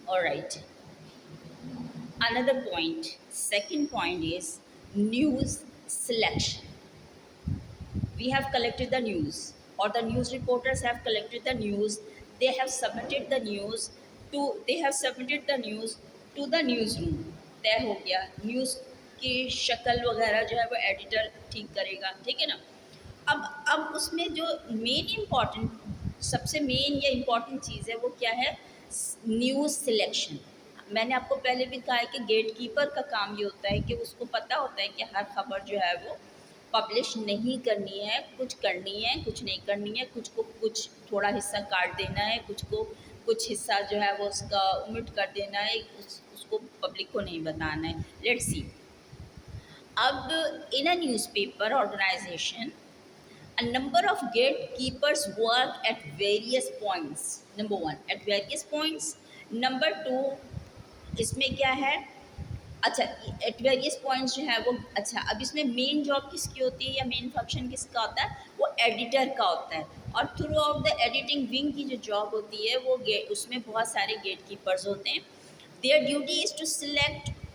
All right. Another point, second point is news selection. We have collected the news, or the news reporters have collected the news. They have submitted the news to the news room. तय हो गया news की शक्ल वगैरह जो है वो editor ठीक करेगा, ठीक है ना. अब उसमें जो मेन इम्पॉर्टेंट, सबसे मेन या इम्पॉर्टेंट चीज़ है वो क्या है? News selection. मैंने आपको पहले भी कहा है कि गेट कीपर का काम ये होता है कि उसको पता होता है कि हर खबर जो है वो पब्लिश नहीं करनी है, कुछ करनी है, कुछ नहीं करनी है, कुछ को कुछ थोड़ा हिस्सा काट देना है, कुछ को कुछ हिस्सा जो है वो उसका ओमिट कर देना है, उसको पब्लिक को नहीं बताना है. Let's see. अब in a newspaper organisation, a number of gatekeepers work at various points. Number one, at various points. Number two, इसमें क्या है? अच्छा, एट वेरियस पॉइंट्स जो है वो, अच्छा अब इसमें मेन जॉब किसकी होती है या मेन फंक्शन किसका होता है? वो एडिटर का होता है. और through out the editing wing की जो जॉब होती है वो उसमें बहुत सारे गेट कीपर्स होते हैं. Their duty is to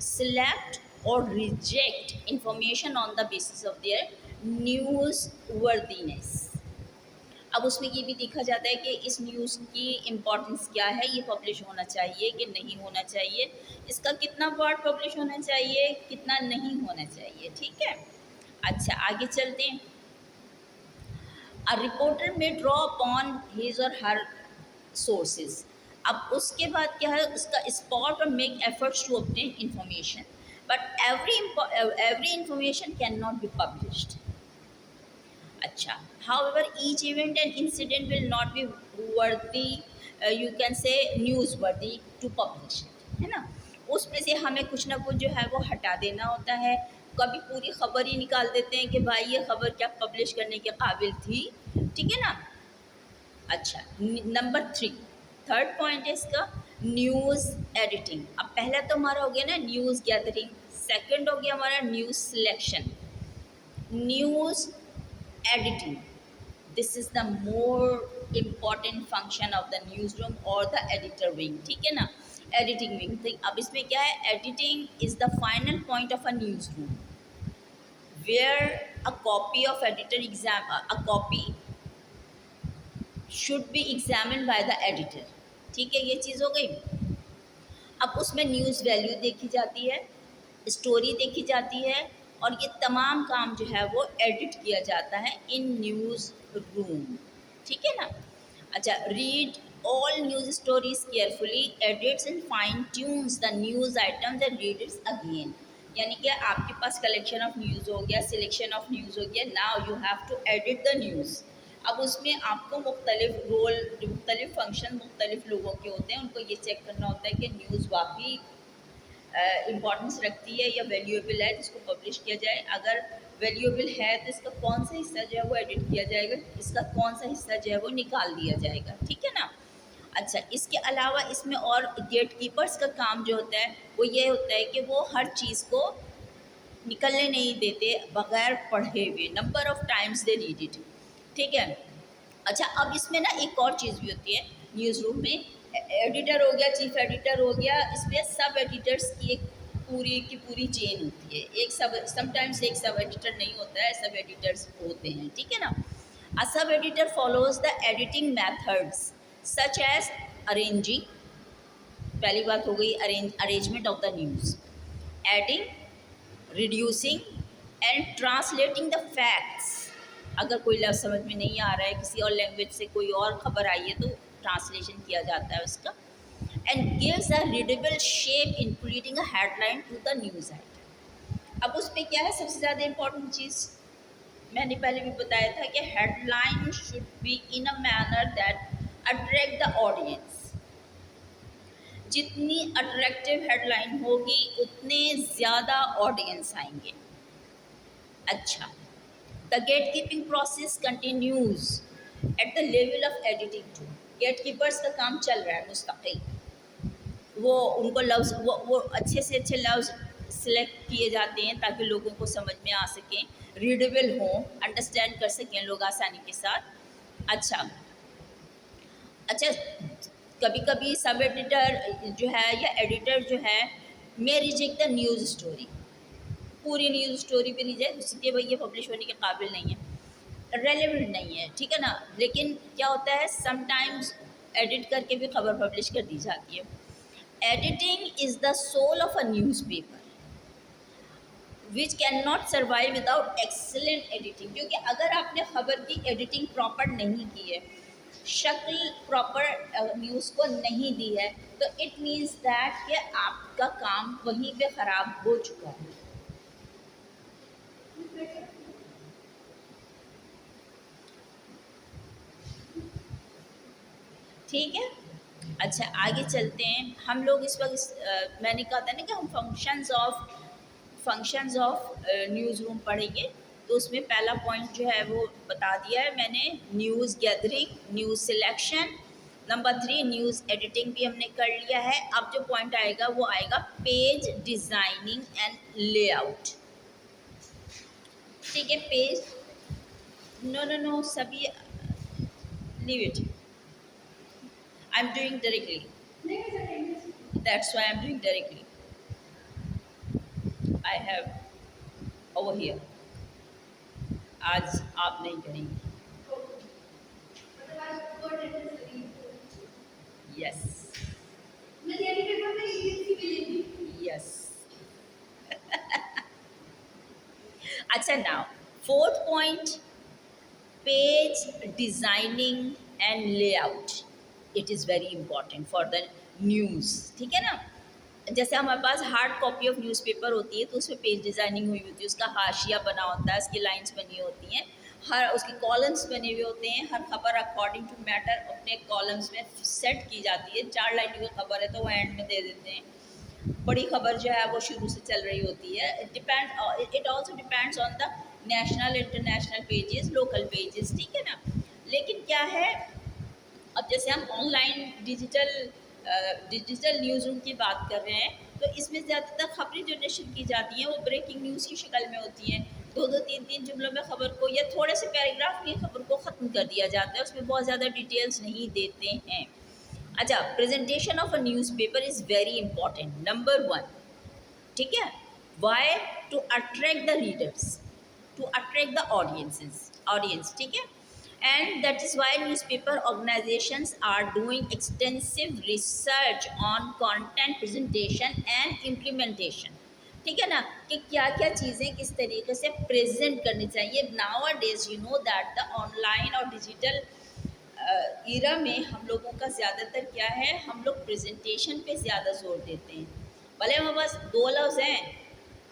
select or reject information on the basis of their news worthiness. अब उसमें ये भी देखा जाता है कि इस न्यूज़ की इम्पोर्टेंस क्या है, ये पब्लिश होना चाहिए कि नहीं होना चाहिए, इसका कितना वर्ड पब्लिश होना चाहिए, कितना नहीं होना चाहिए, ठीक है. अच्छा, आगे चलते हैं. अ रिपोर्टर में ड्रॉ अपॉन हिज और हर सोर्सेज. अब उसके बाद क्या है? उसका स्पॉट और make efforts to obtain information, but every information can not be published. अच्छा, however each event and incident will not be worthy, you can say newsworthy to publish it, है ना. उसमें से हमें कुछ ना कुछ जो है वो हटा देना होता है. कभी पूरी खबर ही निकाल देते हैं कि भाई ये खबर क्या पब्लिश करने के काबिल थी, ठीक है ना. अच्छा, नंबर थ्री, थर्ड पॉइंट है इसका न्यूज़ एडिटिंग. अब पहला तो हमारा हो गया ना न्यूज़ गैदरिंग, सेकंड हो गया हमारा news selection, news editing. This is the more important function of the newsroom or the editor wing, ठीक है ना. Editing wing. तो अब इसमें क्या है? Editing is the final point of a news room where a copy of editor exam, a copy should be examine by the editor. ठीक है, ये चीज़ हो गई. अब उसमें न्यूज़ वैल्यू देखी जाती है, स्टोरी देखी जाती है, और ये तमाम काम जो है वो एडिट किया जाता है इन न्यूज़ रूम, ठीक है ना. अच्छा, read all news stories carefully, edits and fine tunes the news items and read it's again. यानी कि आपके पास कलेक्शन ऑफ न्यूज़ हो गया, सिलेक्शन ऑफ न्यूज़ हो गया, now you have to edit the news. अब उसमें आपको मुख्तलिफ रोल, मुख्तलिफ फंक्शन मुख्तलिफ लोगों के होते हैं, उनको ये चेक करना होता है कि न्यूज़ वाकई इम्पॉर्टेंस रखती है या वैल्यूएबल है जिसको पब्लिश किया जाए. अगर वैल्यूएबल है तो इसका कौन सा हिस्सा जो है वो एडिट किया जाएगा, इसका कौन सा हिस्सा जो है वो निकाल दिया जाएगा, ठीक है ना. अच्छा, इसके अलावा इसमें और गेट कीपर्स का काम जो होता है वो ये होता है कि वो हर चीज़ को निकलने नहीं देते बगैर पढ़े हुए. Number of times they read it, ठीक है. अच्छा, अब इसमें ना एक और चीज़ भी होती है न्यूज़ रूम में. एडिटर हो गया, चीफ एडिटर हो गया, इसमें सब एडिटर्स की एक पूरी की पूरी चेन होती है. एक सब, समटाइम्स एक सब एडिटर नहीं होता है, सब एडिटर्स होते हैं, ठीक है ना. A sub editor follows the editing methods such as arranging, पहली बात हो गई arrangement of the news, adding, reducing and translating the facts. अगर कोई लफ्ज़ समझ में नहीं आ रहा है, किसी और लैंग्वेज से कोई और ख़बर आई है तो ट्रांसलेशन किया जाता है उसका. And gives a readable shape including a headline to the news item. अब उसमें क्या है सबसे ज़्यादा इम्पोर्टेंट चीज़, मैंने पहले भी बताया था कि headline should be in a manner that attract the audience. जितनी अट्रैक्टिव हेडलाइन होगी उतने ज़्यादा ऑडियंस आएंगे. अच्छा, the gate keeping process continues at the level of editing too. Gate keepers का काम चल रहा है मुस्तकिल. वो उनको लफ्ज़, वो अच्छे से अच्छे लफ्ज़ सिलेक्ट किए जाते हैं ताकि लोगों को समझ में आ सकें, रीडेबल हों, अंडरस्टैंड कर सकें लोग आसानी के साथ. अच्छा, अच्छा, कभी कभी सब एडिटर जो है या एडिटर जो है मे रिजेक्ट द न्यूज़ स्टोरी, पूरी न्यूज़ स्टोरी भी रिजेक्ट, इसलिए भाई ये पब्लिश होने के काबिल नहीं है, रेलेवेंट नहीं है, ठीक है ना। लेकिन क्या होता है समटाइम्स एडिट करके भी खबर पब्लिश कर दी जाती है। Editing is the soul of a newspaper which can not survive without excellent editing, क्योंकि अगर आपने खबर की एडिटिंग प्रॉपर नहीं की है, शक्ल प्रॉपर न्यूज़ को नहीं दी है, तो इट मीन्स दैट कि आपका काम वहीं पे ख़राब हो चुका है। ठीक है, अच्छा आगे चलते हैं हम लोग। इस वक्त मैंने कहा था ना कि हम फंक्शंस ऑफ न्यूज़ रूम पढ़ेंगे, तो उसमें पहला पॉइंट जो है वो बता दिया है मैंने, news gathering, news selection, number 3 news editing भी हमने कर लिया है। अब जो पॉइंट आएगा वो आएगा पेज डिज़ाइनिंग एंड लेआउट। ठीक है, पेज नो सभी leave it, I am doing directly, that's why I am doing directly, I have over here, आज आप नहीं करेंगे। यस यस अच्छा, now fourth point, page designing and layout, it is very important for the news. ठीक है ना, जैसे हमारे पास हार्ड कॉपी ऑफ न्यूज़पेपर होती है तो उसमें पेज डिज़ाइनिंग हुई होती है, उसका हाशिया बना होता है, उसकी लाइंस बनी होती हैं, हर उसके कॉलम्स बने हुए होते हैं, हर खबर अकॉर्डिंग टू मैटर अपने कॉलम्स में सेट की जाती है। 4 लाइन की खबर है तो वो एंड में दे देते हैं, बड़ी खबर जो है वो शुरू से चल रही होती है। It also depends on the national international pages, local pages, ठीक है ना। लेकिन क्या है, अब जैसे हम ऑनलाइन डिजिटल न्यूज़ रूम की बात कर रहे हैं, तो इसमें ज़्यादातर खबरें जो नशर की जाती हैं वो ब्रेकिंग न्यूज़ की शक्ल में होती हैं। 2-2 3-3 जुमलों में खबर को या थोड़े से पैराग्राफ में खबर को ख़त्म कर दिया जाता है, उसमें बहुत ज़्यादा डिटेल्स नहीं देते हैं। अच्छा, presentation of a newspaper is very important, number 1, ठीक है। Why? To attract the readers, to attract the audience, ठीक है। And that is why newspaper organizations are doing extensive research on content presentation and implementation, ठीक है ना, कि क्या क्या चीज़ें किस तरीके से प्रेजेंट करनी चाहिए। Now a days you know that the online और डिजिटल ईरा में हम लोगों का ज़्यादातर क्या है, हम लोग प्रेजेंटेशन पे ज़्यादा जोर देते हैं। भले हमारे पास 2 लफ्ज़ हैं,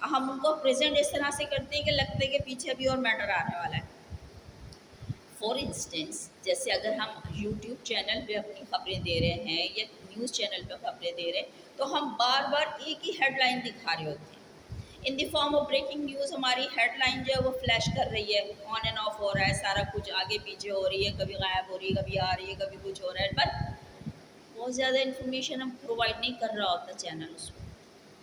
हम उनको प्रेजेंट इस तरह से करते हैं कि लगते हैं कि पीछे अभी और मैटर आने वाला है। फॉर इंस्टेंस, जैसे अगर हम यूट्यूब चैनल पे अपनी खबरें दे रहे हैं या न्यूज़ चैनल पे खबरें दे रहे हैं, तो हम बार बार एक ही हेडलाइन दिखा रहे होते हैं। In the form of breaking news हमारी हेडलाइन जो है वो फ्लैश कर रही है, ऑन एंड ऑफ हो रहा है, सारा कुछ आगे पीछे हो रही है, कभी गायब हो रही है, कभी आ रही है, कभी कुछ हो रहा है, बट बहुत ज़्यादा इन्फॉर्मेशन हम प्रोवाइड नहीं कर रहा होता चैनल उसमें।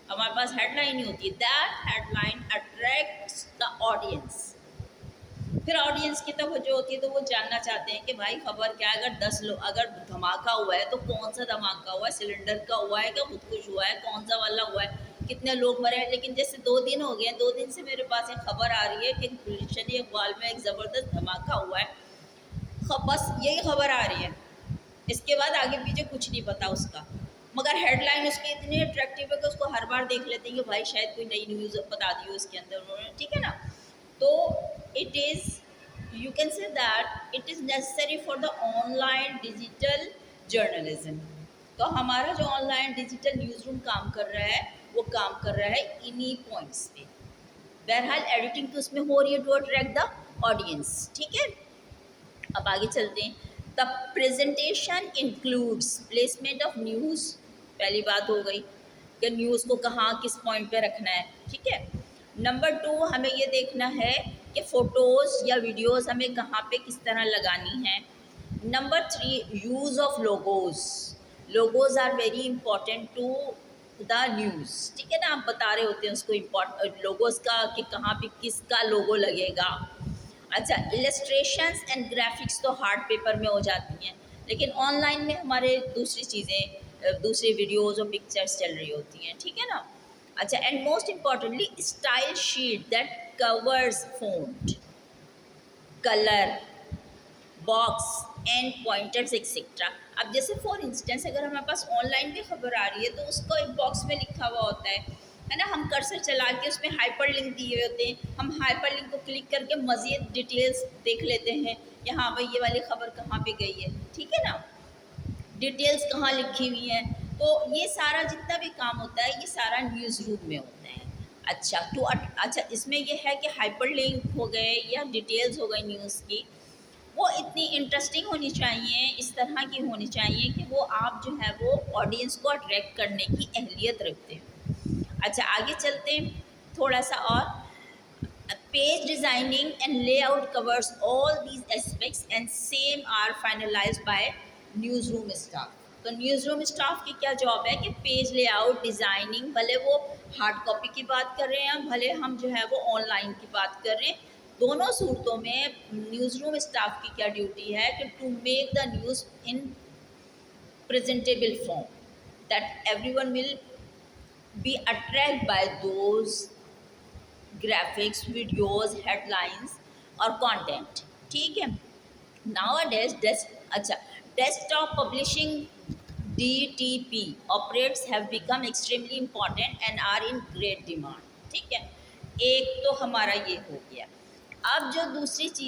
हमारे पास हेडलाइन ही होती है, that headline attracts the audience. फिर ऑडियंस की तवज्जो होती है तो वो जानना चाहते हैं कि भाई खबर क्या है, अगर 10 लोग, अगर धमाका हुआ है तो कौन सा धमाका हुआ है, सिलेंडर का हुआ है, क्या खुदकुश हुआ है, कौन सा वाला हुआ है, कितने लोग मरे हैं। लेकिन जैसे 2 दिन हो गए, 2 दिन से मेरे पास एक खबर आ रही है कि गुलशन इकबाल में एक ज़बरदस्त धमाका हुआ है, बस यही खबर आ रही है, इसके बाद आगे पीछे कुछ नहीं पता उसका, मगर हेडलाइन उसकी इतनी अट्रैक्टिव है कि उसको हर बार देख लेते हैं कि भाई शायद कोई नई न्यूज़ बता दी हो इसके अंदर उन्होंने, ठीक है ना। तो it is, you can say that it is necessary for the online digital journalism। तो हमारा जो ऑनलाइन डिजिटल न्यूज़ रूम काम कर रहा है वो काम कर रहा है इन्हीं पॉइंट्स पे। बहरहाल एडिटिंग तो उसमें हो रही है टू अट्रैक्ट द ऑडियंस, ठीक है। अब आगे चलते हैं। The presentation includes placement of news, पहली बात हो गई कि न्यूज़ को कहाँ किस पॉइंट पे रखना है, ठीक है। नंबर 2, हमें ये देखना है कि फ़ोटोज़ या वीडियोज़ हमें कहाँ पे किस तरह लगानी है। Number 3, use of logos, logos are very important to the news, ठीक है ना। आप बता रहे होते हैं उसको लोगोज़ का कि कहाँ पे किसका लोगो लगेगा। अच्छा, इलस्ट्रेशंस एंड ग्राफिक्स तो हार्ड पेपर में हो जाती हैं, लेकिन ऑनलाइन में हमारे दूसरी चीज़ें, दूसरी वीडियोज़ और पिक्चर्स चल रही होती हैं, ठीक है ना। अच्छा, and most importantly style sheet that covers font, colour box and pointers etcetera. अब जैसे फॉर इंस्टेंस अगर हमारे पास ऑनलाइन भी खबर आ रही है तो उसको एक बॉक्स में लिखा हुआ होता है ना, हम कर्सर चला के उसमें हाइपर लिंक दिए होते हैं, हम हाइपर लिंक को क्लिक करके मज़ीद डिटेल्स देख लेते हैं कि हाँ भाई ये वाली खबर कहाँ पे गई है, ठीक है ना, डिटेल्स कहाँ लिखी हुई हैं। तो ये सारा जितना भी काम होता है ये सारा न्यूज़ रूम में होता है। अच्छा अच्छा, इसमें ये है कि हाइपर लिंक हो गए या डिटेल्स हो गई न्यूज़ की, वो इतनी इंटरेस्टिंग होनी चाहिए, इस तरह की होनी चाहिए कि वो आप जो है वो ऑडियंस को अट्रैक्ट करने की अहलियत रखते हैं। अच्छा, आगे चलते हैं थोड़ा सा और। Page designing and layout covers all these aspects and same are finalised by news room staff. तो न्यूज़ रूम स्टाफ की क्या जॉब है कि पेज लेआउट डिज़ाइनिंग, भले वो हार्ड कॉपी की बात कर रहे हैं भले हम जो है वो ऑनलाइन की बात कर रहे हैं, दोनों सूरतों में न्यूज़ रूम स्टाफ की क्या ड्यूटी है कि to make the news in presentable form that everyone will be attract by those graphics, videos, headlines और कंटेंट, ठीक है। नाउअडेज अच्छा, desktop publishing DTP operates have become extremely important and are in great demand, ठीक है। एक तो हमारा ये हो गया। अब जो दूसरी चीज़